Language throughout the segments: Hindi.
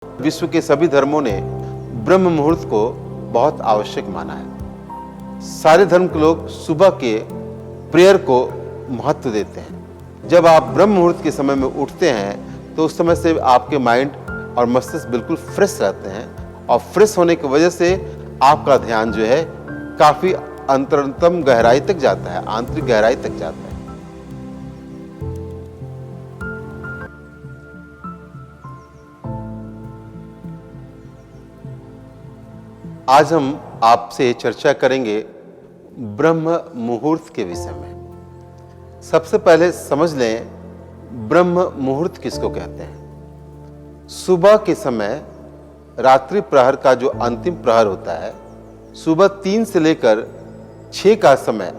विश्व के सभी धर्मों ने ब्रह्म मुहूर्त को बहुत आवश्यक माना है। सारे धर्म के लोग सुबह के प्रेयर को महत्व देते हैं। जब आप ब्रह्म मुहूर्त के समय में उठते हैं तो उस समय से आपके माइंड और मस्तिष्क बिल्कुल फ्रेश रहते हैं और फ्रेश होने की वजह से आपका ध्यान जो है काफी अंतरतम गहराई तक जाता है, आंतरिक गहराई तक जाता है। आज हम आपसे चर्चा करेंगे ब्रह्म मुहूर्त के विषय में। सबसे पहले समझ लें ब्रह्म मुहूर्त किसको कहते हैं। सुबह के समय रात्रि प्रहर का जो अंतिम प्रहर होता है, सुबह 3 से लेकर 6 का समय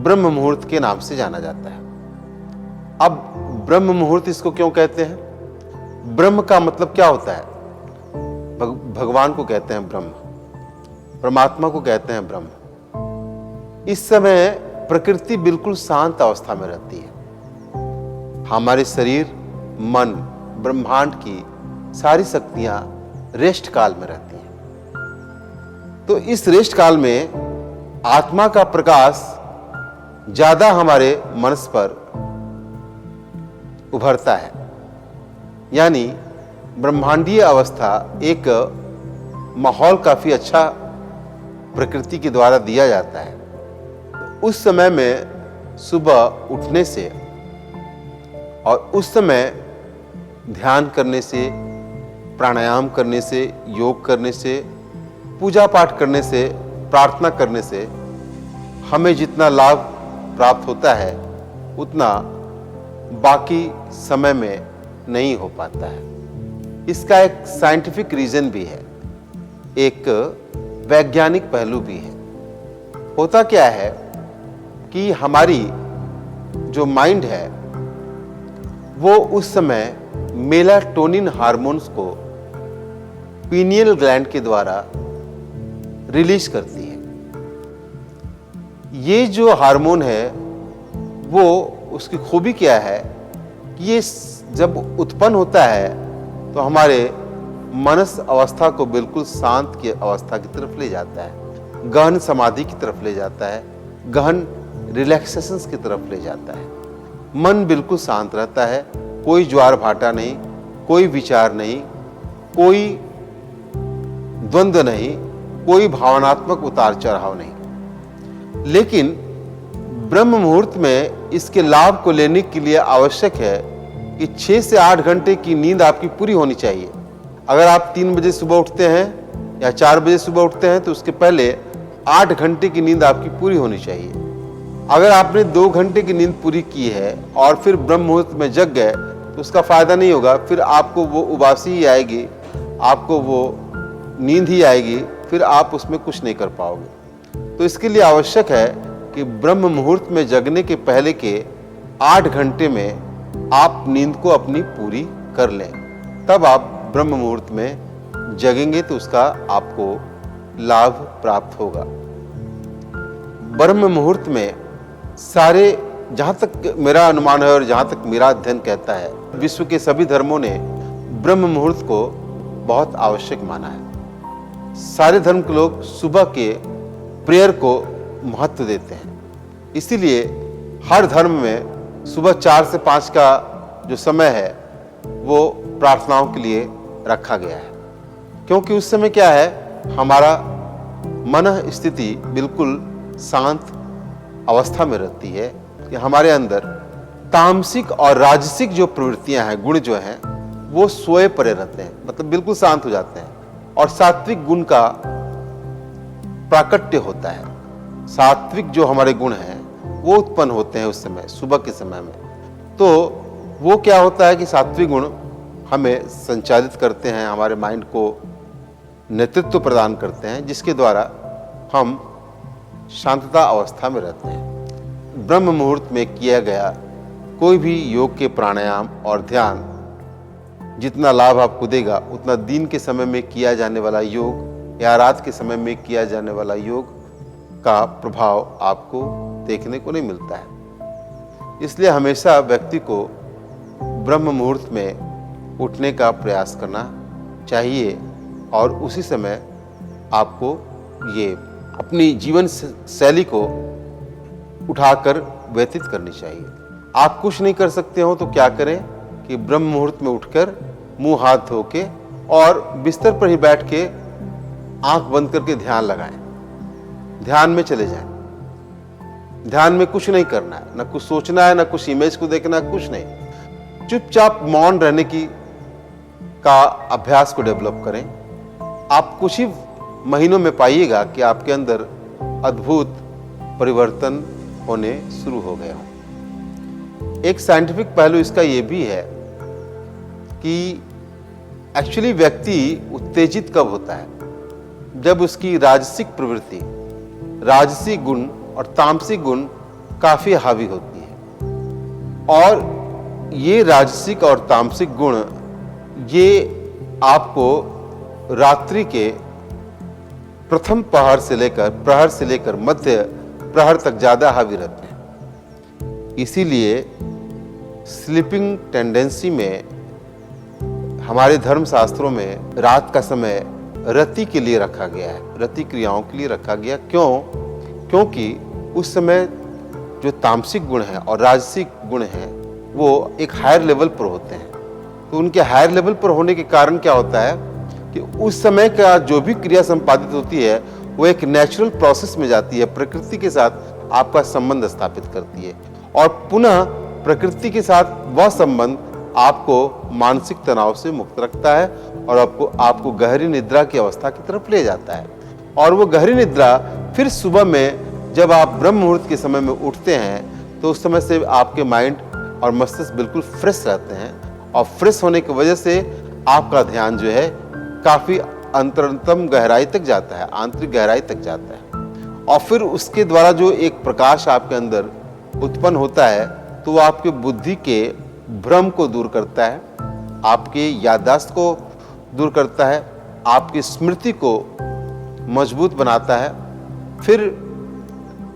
ब्रह्म मुहूर्त के नाम से जाना जाता है। अब ब्रह्म मुहूर्त इसको क्यों कहते हैं? ब्रह्म का मतलब क्या होता है? भगवान को कहते हैं ब्रह्म, परमात्मा को कहते हैं ब्रह्म। इस समय प्रकृति बिल्कुल शांत अवस्था में रहती है। हमारे शरीर, मन, ब्रह्मांड की सारी शक्तियां रेस्ट काल में रहती हैं। तो इस रेस्ट काल में आत्मा का प्रकाश ज्यादा हमारे मनस पर उभरता है, यानी ब्रह्मांडीय अवस्था एक माहौल काफी अच्छा प्रकृति के द्वारा दिया जाता है। उस समय में सुबह उठने से और उस समय ध्यान करने से, प्राणायाम करने से, योग करने से, पूजा पाठ करने से, प्रार्थना करने से हमें जितना लाभ प्राप्त होता है उतना बाकी समय में नहीं हो पाता है। इसका एक साइंटिफिक रीजन भी है, एक वैज्ञानिक पहलू भी है। होता क्या है कि हमारी जो माइंड है वो उस समय मेलाटोनिन हार्मोन्स को पीनियल ग्लैंड के द्वारा रिलीज करती है। ये जो हार्मोन है वो, उसकी खूबी क्या है कि ये जब उत्पन्न होता है तो हमारे मनस अवस्था को बिल्कुल शांत की अवस्था की तरफ ले जाता है, गहन समाधि की तरफ ले जाता है, गहन रिलैक्सेशंस की तरफ ले जाता है। मन बिल्कुल शांत रहता है, कोई ज्वार भाटा नहीं, कोई विचार नहीं, कोई द्वंद्व नहीं, कोई भावनात्मक उतार चढ़ाव नहीं। लेकिन ब्रह्म मुहूर्त में इसके लाभ को लेने के लिए आवश्यक है कि 6 से 8 घंटे की नींद आपकी पूरी होनी चाहिए। अगर आप 3 बजे सुबह उठते हैं या 4 बजे सुबह उठते हैं तो उसके पहले 8 घंटे की नींद आपकी पूरी होनी चाहिए। अगर आपने 2 घंटे की नींद पूरी की है और फिर ब्रह्म मुहूर्त में जग गए तो उसका फायदा नहीं होगा। फिर आपको वो उबासी ही आएगी, आपको वो नींद ही आएगी, फिर आप उसमें कुछ नहीं कर पाओगे। तो इसके लिए आवश्यक है कि ब्रह्म मुहूर्त में जगने के पहले के 8 घंटे में आप नींद को अपनी पूरी कर लें, तब आप ब्रह्म मुहूर्त में जगेंगे तो उसका आपको लाभ प्राप्त होगा। ब्रह्म मुहूर्त में सारे, जहां तक मेरा अनुमान है और जहां तक मेरा अध्ययन कहता है, विश्व के सभी धर्मों ने ब्रह्म मुहूर्त को बहुत आवश्यक माना है। सारे धर्म के लोग सुबह के प्रेयर को महत्व देते हैं। इसीलिए हर धर्म में सुबह 4 से 5 का जो समय है वो प्रार्थनाओं के लिए रखा गया है, क्योंकि उस समय क्या है, हमारा मन स्थिति बिल्कुल शांत अवस्था में रहती है कि हमारे अंदर तामसिक और राजसिक जो प्रवृत्तियां हैं, गुण जो हैं, वो सोए पड़े रहते हैं, मतलब बिल्कुल शांत हो जाते हैं और सात्विक गुण का प्राकट्य होता है। सात्विक जो हमारे गुण हैं वो उत्पन्न होते हैं उस समय, सुबह के समय में। तो वो क्या होता है कि सात्विक गुण हमें संचालित करते हैं, हमारे माइंड को नेतृत्व प्रदान करते हैं, जिसके द्वारा हम शांतता अवस्था में रहते हैं। ब्रह्म मुहूर्त में किया गया कोई भी योग के प्राणायाम और ध्यान जितना लाभ आपको देगा, उतना दिन के समय में किया जाने वाला योग या रात के समय में किया जाने वाला योग का प्रभाव आपको देखने को नहीं मिलता है। इसलिए हमेशा व्यक्ति को ब्रह्म मुहूर्त में उठने का प्रयास करना चाहिए और उसी समय आपको ये अपनी जीवन शैली को उठाकर व्यतीत करनी चाहिए। आप कुछ नहीं कर सकते हो तो क्या करें कि ब्रह्म मुहूर्त में उठकर मुंह हाथ धो के और बिस्तर पर ही बैठ के आंख बंद करके ध्यान लगाएं, ध्यान में चले जाएं। ध्यान में कुछ नहीं करना है, ना कुछ सोचना है, ना कुछ इमेज को देखना है, कुछ नहीं। चुपचाप मौन रहने का अभ्यास को डेवलप करें। आप कुछ ही महीनों में पाइएगा कि आपके अंदर अद्भुत परिवर्तन होने शुरू हो गया हो। एक साइंटिफिक पहलू इसका यह भी है कि एक्चुअली व्यक्ति उत्तेजित कब होता है, जब उसकी राजसिक प्रवृत्ति, राजसिक गुण और तामसिक गुण काफी हावी होती है। और ये राजसिक और तामसिक गुण ये आपको रात्रि के प्रथम प्रहर से लेकर मध्य प्रहर तक ज्यादा हावी रहते हैं। इसीलिए स्लीपिंग टेंडेंसी में हमारे धर्म शास्त्रों में रात का समय रति के लिए रखा गया है, रति क्रियाओं के लिए रखा गया। क्योंकि उस समय जो तामसिक गुण है और राजसिक गुण है वो एक हायर लेवल पर होते हैं। तो उनके हायर लेवल पर होने के कारण क्या होता है कि उस समय का जो भी क्रिया संपादित होती है वो एक नेचुरल प्रोसेस में जाती है, प्रकृति के साथ आपका संबंध स्थापित करती है और पुनः प्रकृति के साथ वह संबंध आपको मानसिक तनाव से मुक्त रखता है और आपको गहरी निद्रा की अवस्था की तरफ ले जाता है। और वो गहरी निद्रा फिर सुबह में जब आप ब्रह्म मुहूर्त के समय में उठते हैं तो उस समय से आपके माइंड और मस्तिष्क बिल्कुल फ्रेश रहते हैं और फ्रेश होने की वजह से आपका ध्यान जो है काफी अंतरतम गहराई तक जाता है, आंतरिक गहराई तक जाता है। और फिर उसके द्वारा जो एक प्रकाश आपके अंदर उत्पन्न होता है तो वो आपके बुद्धि के भ्रम को दूर करता है, आपके याददाश्त को दूर करता है, आपकी स्मृति को मजबूत बनाता है। फिर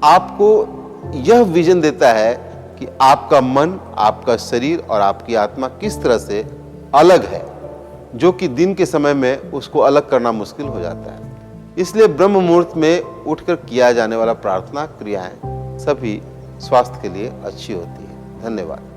आपको यह विजन देता है कि आपका मन, आपका शरीर और आपकी आत्मा किस तरह से अलग है, जो कि दिन के समय में उसको अलग करना मुश्किल हो जाता है। इसलिए ब्रह्म मुहूर्त में उठकर किया जाने वाला प्रार्थना क्रियाएं सभी स्वास्थ्य के लिए अच्छी होती है। धन्यवाद।